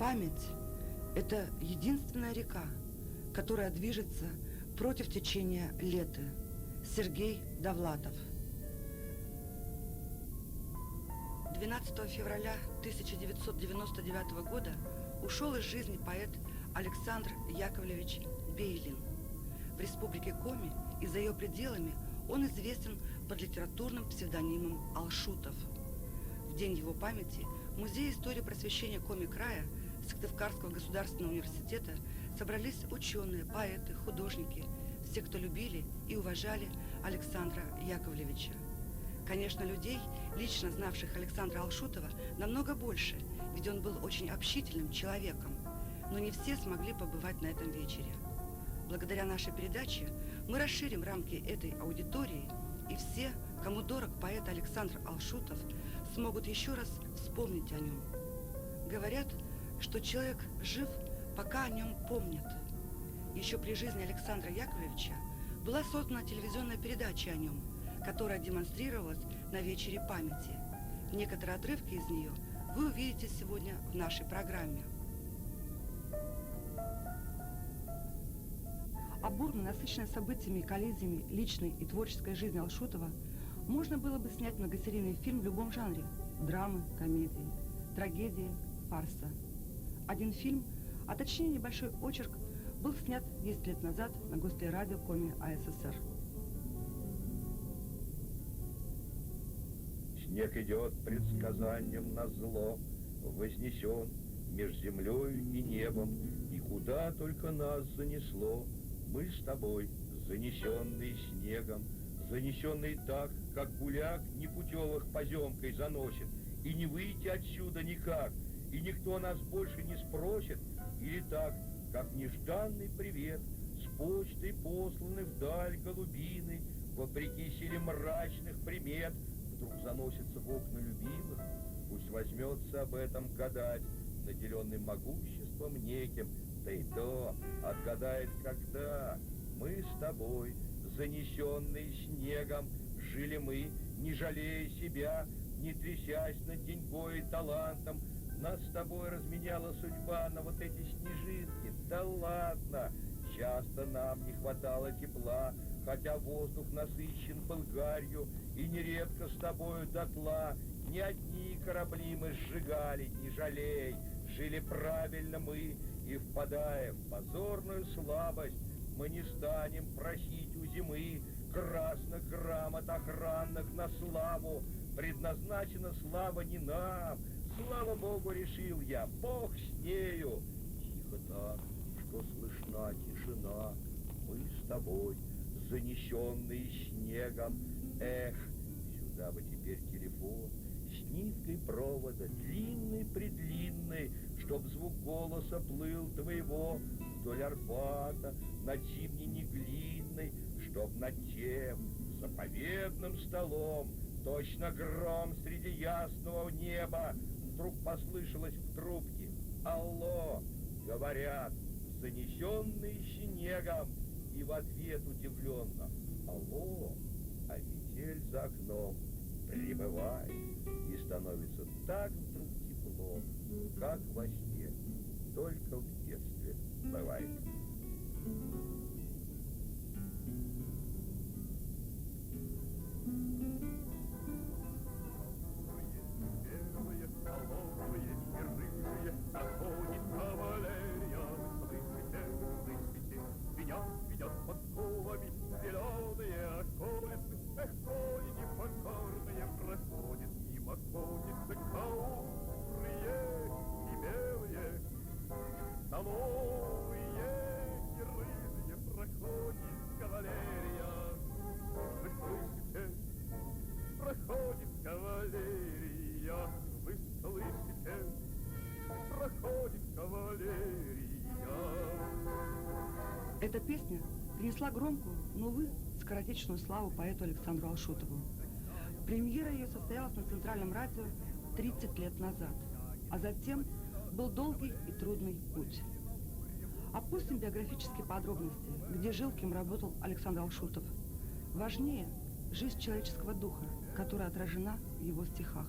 Память – это единственная река, которая движется против течения Леты. Сергей Довлатов. 12 февраля 1999 года ушел из жизни поэт Александр Яковлевич Бейлин. В республике Коми и за ее пределами он известен под литературным псевдонимом Алшутов. В день его памяти в Музее истории просвещения Коми-края Сыктывкарского государственного университета собрались ученые, поэты, художники, все, кто любили и уважали Александра Яковлевича. Конечно, людей, лично знавших Александра Алшутова, намного больше, ведь он был очень общительным человеком, но не все смогли побывать на этом вечере. Благодаря нашей передаче мы расширим рамки этой аудитории, и все, кому дорог поэт Александр Алшутов, смогут еще раз вспомнить о нем. Говорят, что человек жив, пока о нем помнят. Еще при жизни Александра Яковлевича была создана телевизионная передача о нем, которая демонстрировалась на вечере памяти. Некоторые отрывки из нее вы увидите сегодня в нашей программе. О бурной, насыщенной событиями и коллизиями личной и творческой жизни Алшутова можно было бы снять многосерийный фильм в любом жанре – драмы, комедии, трагедии, фарса. Один фильм, а точнее небольшой очерк, был снят 10 лет назад на Гостелерадио Коми АССР. Снег идет предсказанием назло, вознесен меж землей и небом, и куда только нас занесло. Мы с тобой, занесенные снегом, занесенные так, как гуляк непутевых поземкой заносит, и не выйти отсюда никак, и никто нас больше не спросит, или так, как нежданный привет, с почтой посланы вдаль голубины, вопреки силе мрачных примет, вдруг заносится в окна любимых, пусть возьмется об этом гадать, наделенный могуществом неким, да и то отгадает, когда мы с тобой, занесенные снегом, жили мы, не жалея себя, не трясясь над деньгой и талантом. Нас с тобой разменяла судьба на вот эти снежинки. Да ладно, часто нам не хватало тепла, хотя воздух насыщен был гарью, и нередко с тобою дотла. Не одни корабли мы сжигали, не жалей, жили правильно мы, и впадая в позорную слабость, мы не станем просить у зимы красных грамот охранных на славу. Предназначена слава не нам, слава Богу, решил я, Бог с нею. Тихо так, что слышна тишина, мы с тобой, занесенные снегом. Эх, сюда бы теперь телефон, с ниткой провода, длинный-предлинный, чтоб звук голоса плыл твоего вдоль Арбата, над зимней неглинной, чтоб над тем заповедным столом точно гром среди ясного неба вдруг послышалось в трубке: алло, говорят, занесенный снегом, и в ответ удивленно: алло, а метель за окном прибывает, и становится так вдруг тепло, как во сне, только в детстве бывает. Эта песня принесла громкую, но, увы, скоротечную славу поэту Александру Алшутову. Премьера ее состоялась на Центральном радио 30 лет назад, а затем был долгий и трудный путь. Опустим биографические подробности, где жил, кем работал Александр Алшутов. Важнее жизнь человеческого духа, которая отражена в его стихах.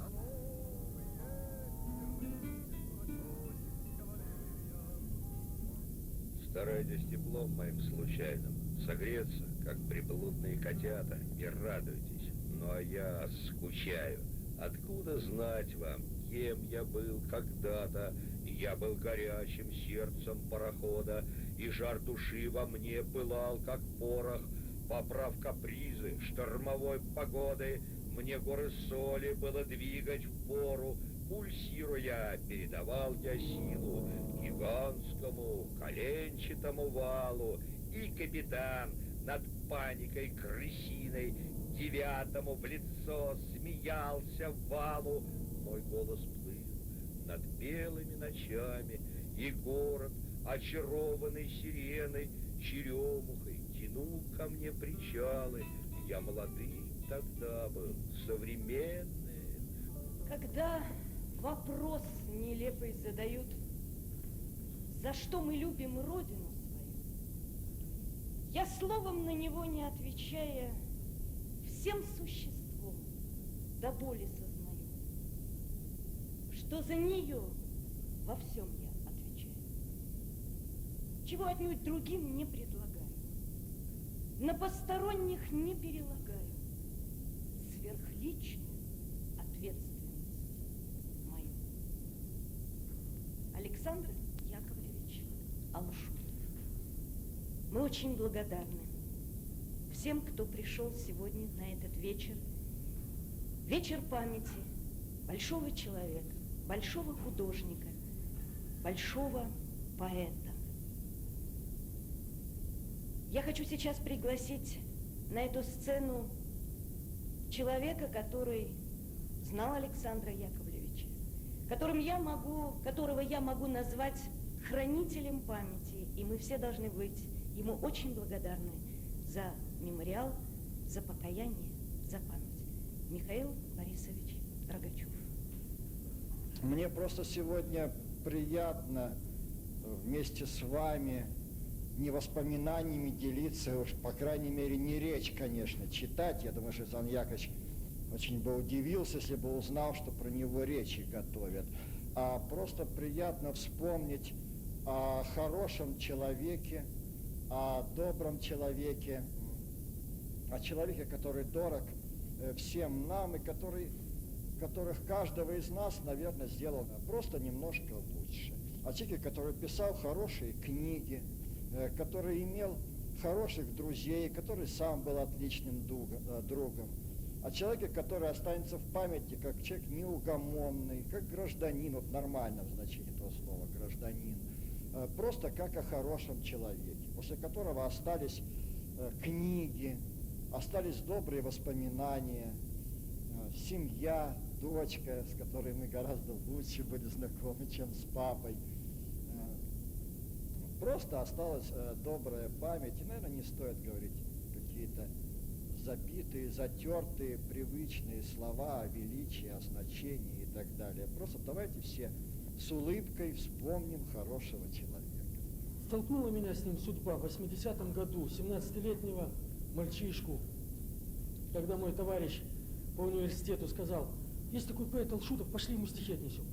Старайтесь теплом моим случайным согреться, как приблудные котята, и радуйтесь. Ну а я скучаю. Откуда знать вам, кем я был когда-то? Я был горячим сердцем парохода, и жар души во мне пылал, как порох. Поправ капризы штормовой погоды, мне горы соли было двигать впору. Пульсируя, передавал я силу гигантскому коленчатому валу, и капитан над паникой крысиной девятому в лицо смеялся валу. Мой голос плыл над белыми ночами, и город, очарованный сиреной, черемухой тянул ко мне причалы. Я молодым тогда был, современным. Когда вопрос нелепый задают, за что мы любим Родину свою, я словом на него не отвечая, всем существом до боли сознаю, что за нее во всем я отвечаю, чего отнюдь другим не предлагаю, на посторонних не перелагаю сверхличную ответственность мою. Александр Яковлевич Алшутов. Мы очень благодарны всем, кто пришел сегодня на этот вечер. Вечер памяти большого человека, большого художника, большого поэта. Я хочу сейчас пригласить на эту сцену человека, который знал Александра Яковлевича, которого я могу назвать хранителем памяти, и мы все должны быть ему очень благодарны за мемориал, за покаяние, за память. Михаил Борисович Рогачев. Мне просто сегодня приятно вместе с вами не воспоминаниями делиться, уж по крайней мере не речь, конечно, читать. Я думаю, что Сан Яковлевич очень бы удивился, если бы узнал, что про него речи готовят. А просто приятно вспомнить о хорошем человеке, о добром человеке, о человеке, который дорог всем нам и которых каждого из нас, наверное, сделал просто немножко лучше. О человеке, который писал хорошие книги, который имел хороших друзей, который сам был отличным другом. О человеке, который останется в памяти как человек неугомонный, как гражданин, вот в нормальном значении этого слова, гражданин, просто как о хорошем человеке, после которого остались книги, остались добрые воспоминания, семья, дочка, с которой мы гораздо лучше были знакомы, чем с папой. Просто осталась добрая память, и, наверное, не стоит говорить какие-то забитые, затертые, привычные слова о величии, о значении и так далее. Просто давайте все с улыбкой вспомним хорошего человека. Столкнула меня с ним судьба в 80-м году, 17-летнего мальчишку, когда мой товарищ по университету сказал: есть такой поэт Алшутов, пошли ему стихи отнесем.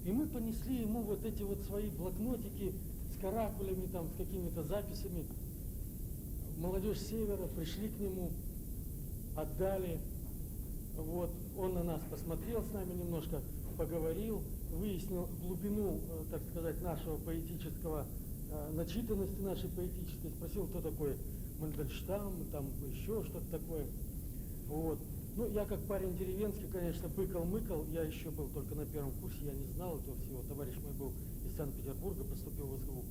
И мы понесли ему вот эти вот свои блокнотики с каракулями, там, с какими-то записями. Молодежь Севера пришли к нему, отдали. Вот, он на нас посмотрел с нами немножко, поговорил, выяснил глубину, так сказать, нашего поэтического, начитанности нашей поэтической, спросил, кто такой Мандельштам, там еще что-то такое. Вот. Ну, я как парень деревенский, конечно, быкал-мыкал, я еще был только на первом курсе, я не знал этого всего. Товарищ мой был из Санкт-Петербурга, поступил в СГУ.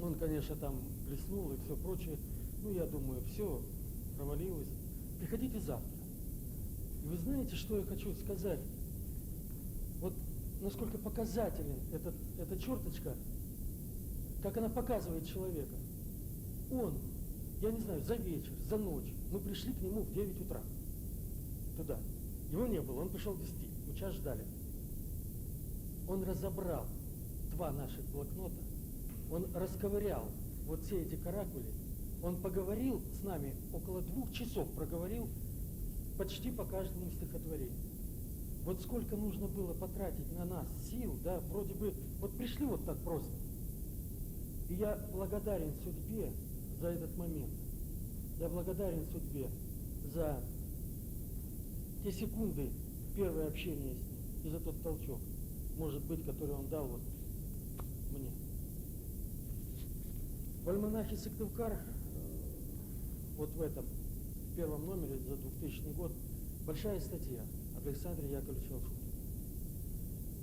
Он, конечно, там блеснул и все прочее. Ну, я думаю, все, провалилось. Приходите завтра. И вы знаете, что я хочу сказать? Вот насколько показателен эта черточка, как она показывает человека. Он, я не знаю, за вечер, за ночь, мы пришли к нему в 9 утра. Туда. Его не было, он пришел в 10, мы час ждали. Он разобрал 2 наших блокнота, он расковырял вот все эти каракули, он поговорил с нами, около 2 часов проговорил почти по каждому стихотворению. Вот сколько нужно было потратить на нас сил, да, вроде бы, вот пришли вот так просто. И я благодарен судьбе за этот момент. Я благодарен судьбе за те секунды первое общение с ним и за тот толчок, может быть, который он дал вот мне. В альманахе Сыктывкар, вот в этом, в первом номере за 2000 год, большая статья об Александре Яковлевиче Алшуте.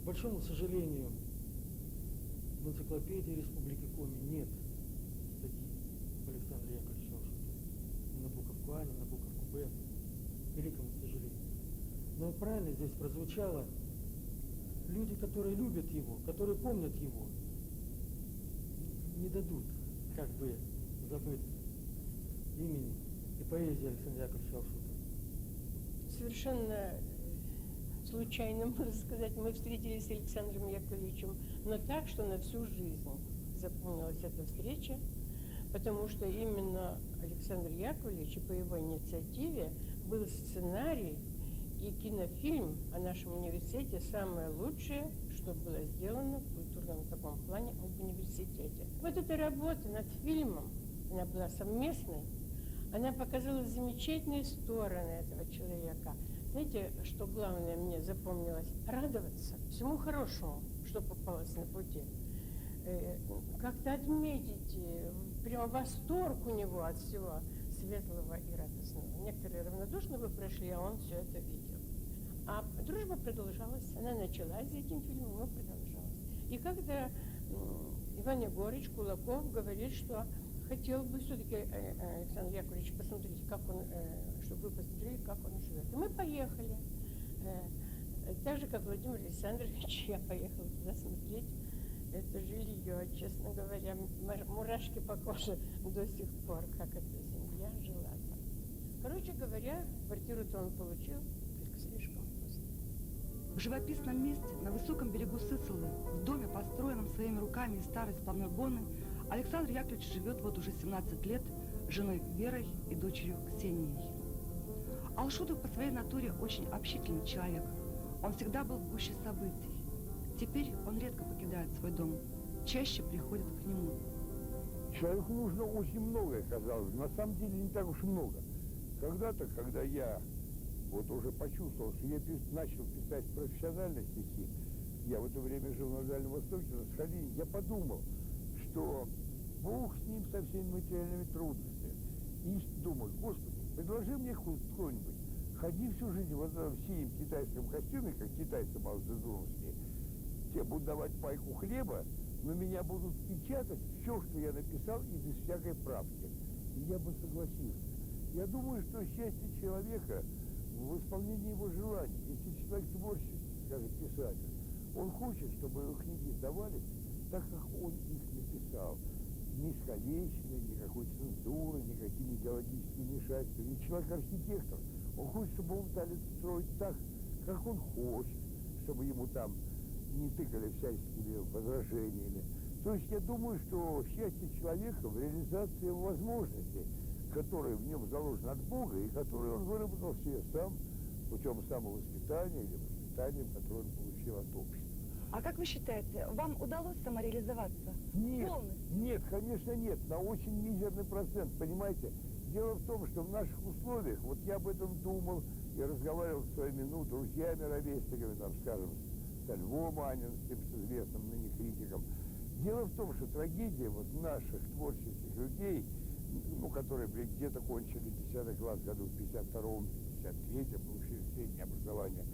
К большому сожалению, в энциклопедии Республики Коми нет статьи об Александре Яковлевиче Алшуте. Ни на буковку А, ни на буковку Б. К великому сожалению. Но правильно здесь прозвучало, люди, которые любят его, которые помнят его, не дадут как бы забыть имени и поэзии Александра Яковлевича Алшута. Совершенно случайно, можно сказать, мы встретились с Александром Яковлевичем, но так, что на всю жизнь запомнилась эта встреча, потому что именно Александр Яковлевич и по его инициативе был сценарий и кинофильм о нашем университете самое лучшее, что было сделано в культурном таком плане об университете. Вот эта работа над фильмом, она была совместной, она показала замечательные стороны этого человека. Знаете, что главное мне запомнилось? Радоваться всему хорошему, что попалось на пути. Как-то отметить, прямо восторг у него от всего светлого и радостного. Некоторые равнодушно бы прошли, а он все это видел. А дружба продолжалась, она началась за этим фильмом, но продолжалась. И когда Иван Егорыч Кулаков говорит, что хотел бы все-таки Александр Яковлевич посмотреть, как он, чтобы вы посмотрели, как он живет. И мы поехали. Так же, как Владимир Александрович, я поехала туда смотреть это жилье, честно говоря, мурашки по коже до сих пор, как эта семья жила там. Короче говоря, квартиру-то он получил, только слишком поздно. В живописном месте, на высоком берегу Сысолы, в доме, построенном своими руками из старой сплавной боны, Александр Яковлевич живет вот уже 17 лет с женой Верой и дочерью Ксенией. Алшутов по своей натуре очень общительный человек. Он всегда был в гуще событий. Теперь он редко покидает свой дом, чаще приходит к нему. Человеку нужно очень многое, казалось. На самом деле не так уж много. Когда-то, когда я вот уже почувствовал, что я начал писать профессиональные стихи, я в это время жил на Дальнем Востоке, на Сахалине, я подумал, что Бог с ним со всеми материальными трудностями. И думаю, Господи, предложи мне кто-нибудь, ходи всю жизнь в этом синем китайском костюме, как китайцы малозадумские, тебе будут давать пайку хлеба, но меня будут печатать все, что я написал, и без всякой правки. И я бы согласился. Я думаю, что счастье человека в исполнении его желаний. Если человек творческий, скажем, писатель, он хочет, чтобы его книги издавались так, как он их написал. Ни искалеченной, никакой цензуры, никакими идеологическими вмешательствами. И человек-архитектор, он хочет, чтобы он дали строить так, как он хочет, чтобы ему там не тыкали всяческими возражениями. То есть я думаю, что счастье человека в реализации его возможностей, которые в нем заложены от Бога и которые он выработал себе сам путем самовоспитания или воспитания, которое он получил от общества. А как вы считаете, вам удалось самореализоваться? Нет, Полностью? нет, конечно нет, на очень мизерный процент, понимаете? Дело в том, что в наших условиях, вот я об этом думал, я разговаривал с своими, друзьями, ровесниками, там, скажем, со Львом Анинским, с известным ныне критиком. Дело в том, что трагедия вот наших творческих людей, которые где-то кончили 10 класс году в 52-м, 53-м, получили среднее образование,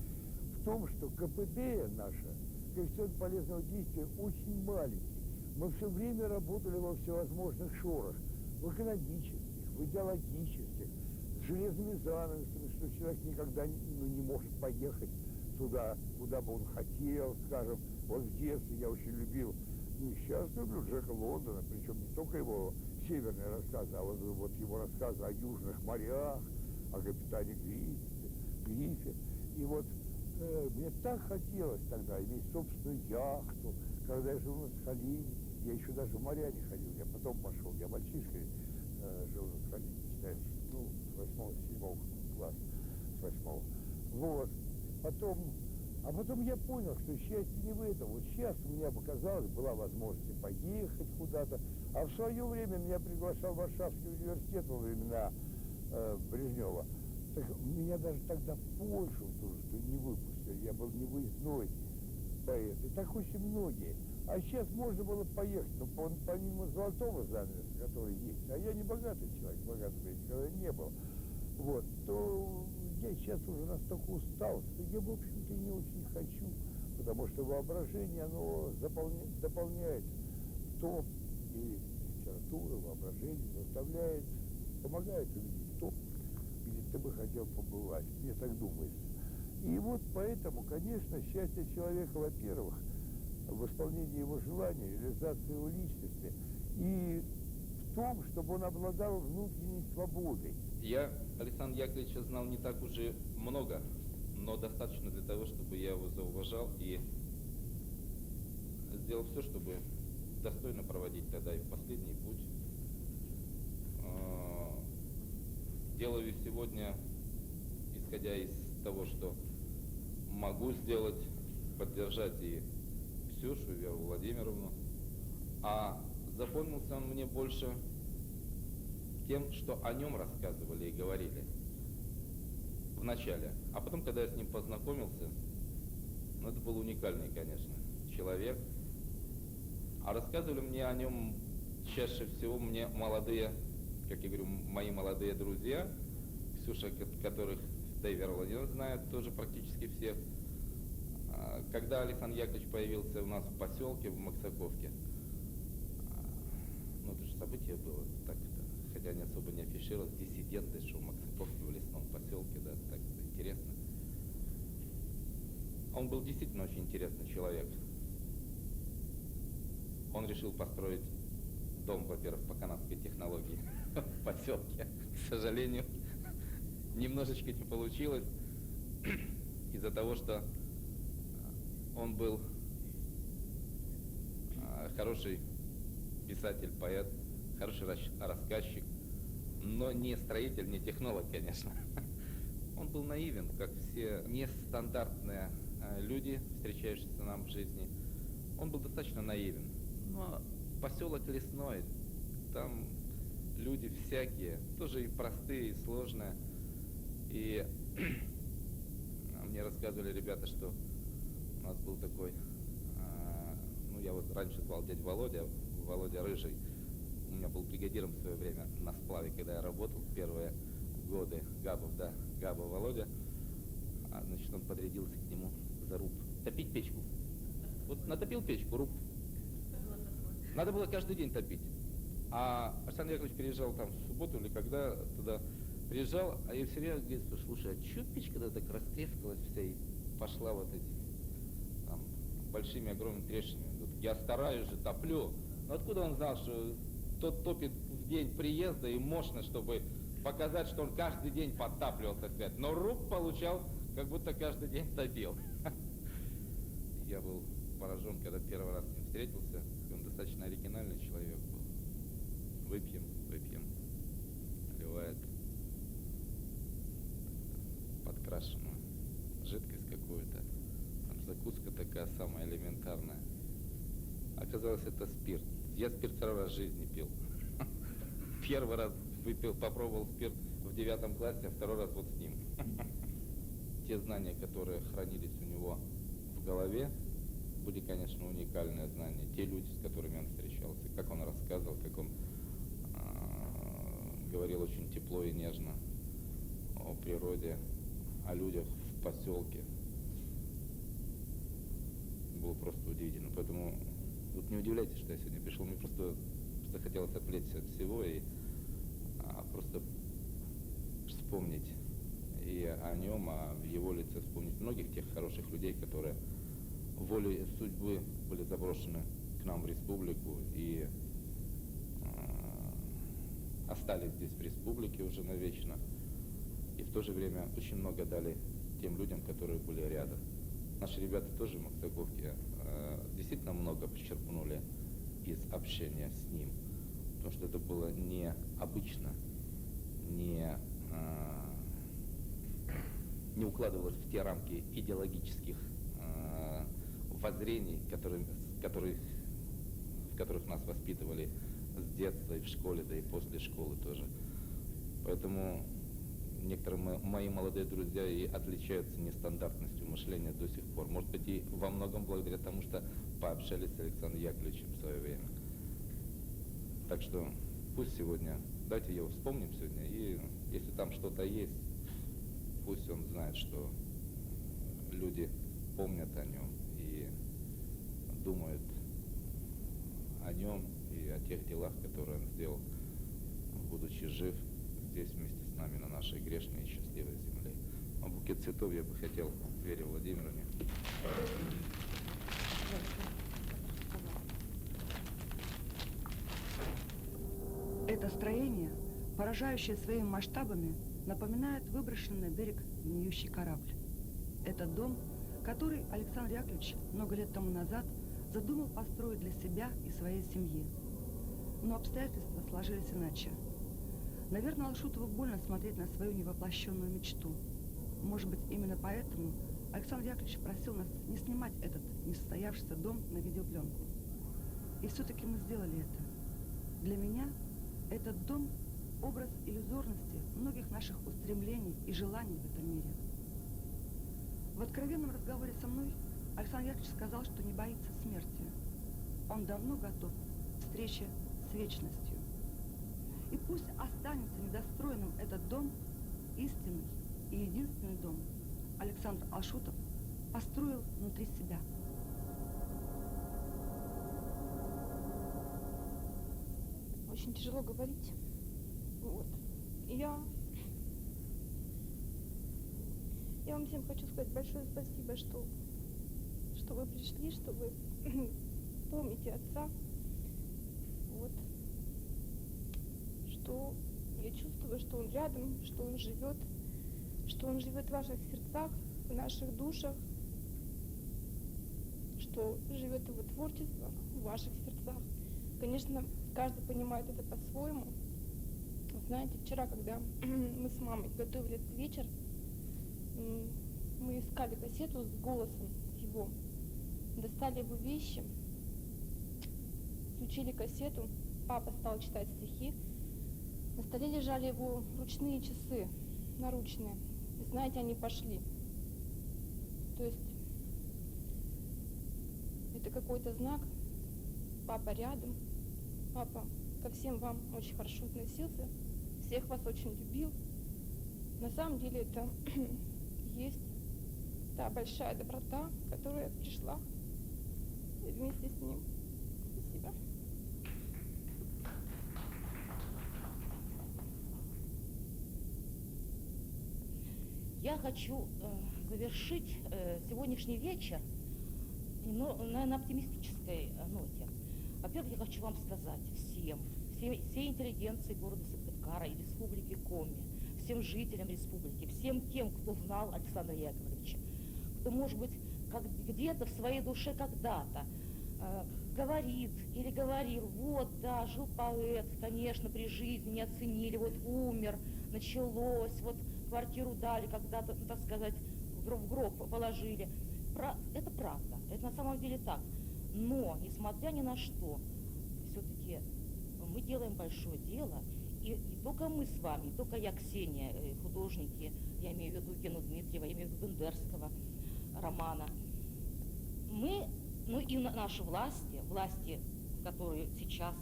в том, что КПД наша, коэффициент полезного действия, очень маленький. Мы все время работали во всевозможных шорах, в экономических, в идеологических, с железными занавесами, что человек никогда не может поехать туда, куда бы он хотел, скажем. Вот в детстве я очень любил, и сейчас люблю Джека Лондона, причем не только его северные рассказы, а вот его рассказы о южных морях, о капитане Грифе. И вот мне так хотелось тогда иметь собственную яхту, когда я жил на Сахалине. Я еще даже в моря не ходил, я потом пошел, я мальчишкой жил на Сахалине, считаю, с 8-7 класса, с 8-го. Вот. Потом А потом я понял, что счастье не в этом. Вот сейчас у меня показалось, была возможность поехать куда-то. А в свое время меня приглашал Варшавский университет во времена Брежнева. Так меня даже тогда в Польшу тоже что не выпустили. Я был невыездной поэт. И так очень многие. А сейчас можно было поехать, но помимо золотого занавеса, который есть, а я не богатый человек, богатым я никогда не был, вот, то я сейчас уже настолько устал, что я, в общем-то, не очень хочу, потому что воображение, оно дополняет то, и литература, воображение заставляет, помогает увидеть то, где ты бы хотел побывать, мне так думается. И вот поэтому, конечно, счастье человека, во-первых, в исполнении его желаний, реализации его личности и в том, чтобы он обладал внутренней свободой. Я Александра Яковлевича знал не так уже много, но достаточно для того, чтобы я его зауважал и сделал все, чтобы достойно проводить тогда и в последний путь. Делаю сегодня, исходя из того, что могу сделать, поддержать и Ксюшу, Веру Владимировну, а запомнился он мне больше тем, что о нем рассказывали и говорили в начале. А потом, когда я с ним познакомился, ну, это был уникальный, конечно, человек. А рассказывали мне о нем чаще всего мне молодые, как я говорю, мои молодые друзья, Ксюша, которых, да и Вера Владимировна знает тоже практически всех. Когда Александр Яковлевич появился у нас в поселке, в Максаковке, ну это же событие было, так, хотя они особо не афишировалось, диссиденты, что в Максаковке, в лесном поселке, да, так интересно. Он был действительно очень интересный человек. Он решил построить дом, во-первых, по канадской технологии в поселке. К сожалению, немножечко не получилось из-за того, что он был хороший писатель, поэт, хороший рассказчик, но не строитель, не технолог, конечно. Он был наивен, как все нестандартные люди, встречающиеся нам в жизни. Он был достаточно наивен. Но поселок Лесной, там люди всякие, тоже и простые, и сложные. И мне рассказывали ребята, что у нас был такой, ну я вот раньше звал дядь Володя Рыжий. У меня был бригадиром в свое время на сплаве, когда я работал первые годы. Габов Володя. Значит, он подрядился к нему за руб. Топить печку. Вот натопил печку, руб. Надо было каждый день топить. А Александр Яковлевич приезжал там в субботу или когда туда приезжал, а я все время говорит, слушай, а что печка-то так растрескалась вся и пошла вот эти там большими огромными трещинами? Я стараюсь же, топлю. Но откуда он знал, что тот топит в день приезда и мощно, чтобы показать, что он каждый день подтапливал, так сказать. Но руб получал, как будто каждый день топил. Я был поражен, когда первый раз с ним встретился. Он достаточно оригинальный человек был. Выпьем. Наливает подкрашенную жидкость какую-то. Там закуска такая самая элементарная. Оказалось, это спирт. Я спирт второй раз в жизни пил. Первый раз выпил, попробовал спирт в 9 классе, а второй раз вот с ним. Те знания, которые хранились у него в голове, были, конечно, уникальные знания. Те люди, с которыми он встречался, как он рассказывал, как он говорил очень тепло и нежно о природе, о людях в поселке. Было просто удивительно. Поэтому вот не удивляйтесь, что я сегодня пришел. Мне просто захотелось отвлечься от всего и просто вспомнить и о нем, о его лице, вспомнить многих тех хороших людей, которые волей судьбы были заброшены к нам в республику и остались здесь в республике уже навечно. И в то же время очень много дали тем людям, которые были рядом. Наши ребята тоже в Максаковке действительно много почерпнули из общения с ним, потому что это было необычно, не укладывалось в те рамки идеологических воззрений, в которых нас воспитывали с детства и в школе, да и после школы тоже. Поэтому некоторые мои молодые друзья и отличаются нестандартностью мышления до сих пор. Может быть, и во многом благодаря тому, что пообщались с Александром Яковлевичем в свое время. Так что пусть сегодня, давайте его вспомним сегодня, и если там что-то есть, пусть он знает, что люди помнят о нем и думают о нем и о тех делах, которые он сделал, будучи жив здесь вместе с нами на нашей грешной и счастливой земле. А букет цветов я бы хотел Вере Владимировне. Это строение, поражающее своими масштабами, напоминает выброшенный на берег гниющий корабль. Это дом, который Александр Яковлевич много лет тому назад задумал построить для себя и своей семьи. Но обстоятельства сложились иначе. Наверное, Алшутову больно смотреть на свою невоплощенную мечту. Может быть, именно поэтому Александр Яковлевич просил нас не снимать этот несостоявшийся дом на видеопленку. И все-таки мы сделали это. Для меня этот дом – образ иллюзорности многих наших устремлений и желаний в этом мире. В откровенном разговоре со мной Александр Яковлевич сказал, что не боится смерти. Он давно готов к встрече с вечностью. И пусть останется недостроенным этот дом, истинный и единственный дом Александр Алшутов построил внутри себя. Очень тяжело говорить. Вот. Я вам всем хочу сказать большое спасибо, что вы пришли, что вы помните отца. Вот. Что я чувствую, что он рядом, что он живет в ваших сердцах, в наших душах, что живет его творчество в ваших сердцах. Конечно, каждый понимает это по-своему. Знаете, вчера, когда мы с мамой готовили этот вечер, мы искали кассету с голосом его, достали его вещи, включили кассету, папа стал читать стихи, на столе лежали его ручные часы, наручные. И знаете, они пошли. То есть это какой-то знак, папа рядом, папа ко всем вам очень хорошо относился, всех вас очень любил. На самом деле это есть та большая доброта, которая пришла вместе с ним. Спасибо. Я хочу завершить сегодняшний вечер на оптимистической ноте. Во-первых, я хочу вам сказать всей интеллигенции города Сыктывкара и республики Коми, всем жителям республики, всем тем, кто знал Александра Яковлевича, кто, может быть, где-то в своей душе когда-то говорит или говорил, вот, да, жил поэт, конечно, при жизни не оценили, вот умер, началось, вот квартиру дали когда-то, так сказать, в гроб положили. Это правда, это на самом деле так. Но, несмотря ни на что, все-таки мы делаем большое дело, и только мы с вами, только я, Ксения, художники, я имею в виду Гену Дмитриева, я имею в виду Бендерского, Романа, мы, ну и наши власти, которые сейчас,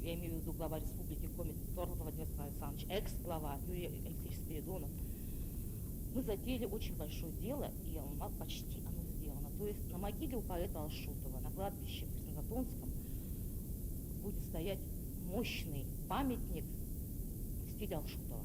я имею в виду глава республики Коми Владимир Александрович, экс-глава Юрий Алексеевич Спиридонов, мы затеяли очень большое дело, и почти оно сделано. То есть на могиле у поэта Алшутова, на кладбище в Краснозатонском, будет стоять мощный памятник в стиле Алшутова.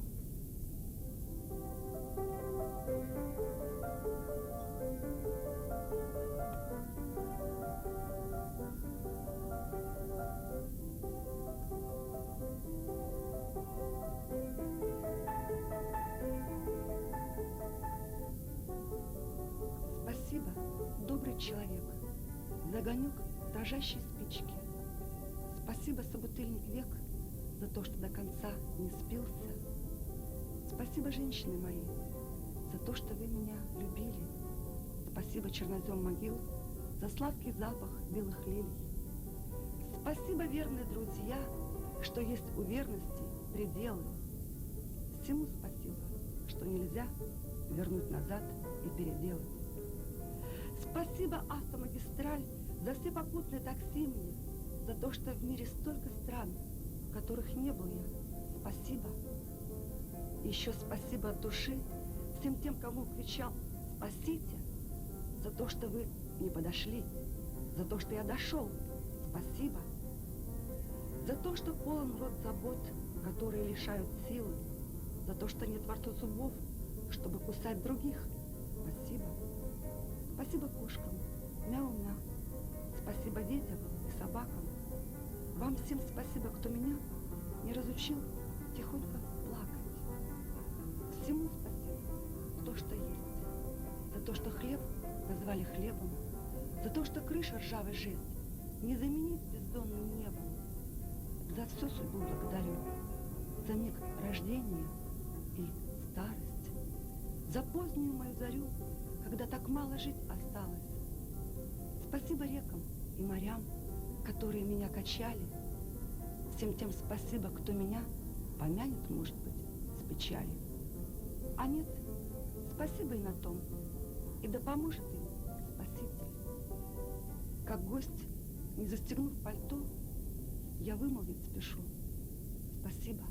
Спасибо, добрый человек, за огонек дрожащей спички. Спасибо, собутыльник век, за то, что до конца не спился. Спасибо, женщины мои, за то, что вы меня любили. Спасибо, чернозем могил, за за сладкий запах белых лилий. Спасибо, верные друзья, что есть у верности пределы. Всему спасибо, что нельзя вернуть назад и переделать. Спасибо, автомагистраль, за все попутные такси мне, за то, что в мире столько стран, в которых не был я. Спасибо. Еще спасибо от души всем тем, кому кричал «Спасите!», за то, что вы не подошли, за то, что я дошел. Спасибо. За то, что полон рот забот, которые лишают силы, за то, что нет во рту зубов, чтобы кусать других. Спасибо. Спасибо кошкам. Мяу-мяу. Спасибо детям и собакам. Вам всем спасибо, кто меня не разучил тихонько плакать. Всему спасибо, то, что есть. За то, что хлеб назвали хлебом. За то, что крыша ржавой жизнь не заменить бездонным небом. За всю судьбу благодарю. За миг рождения и старость. За позднюю мою зарю, когда так мало жить осталось. Спасибо рекам и морям, которые меня качали. Всем тем спасибо, кто меня помянет, может быть, с печалью. А нет, спасибо и на том, и да поможет им Спаситель. Как гость, не застегнув пальто, я вымолвить спешу. Спасибо.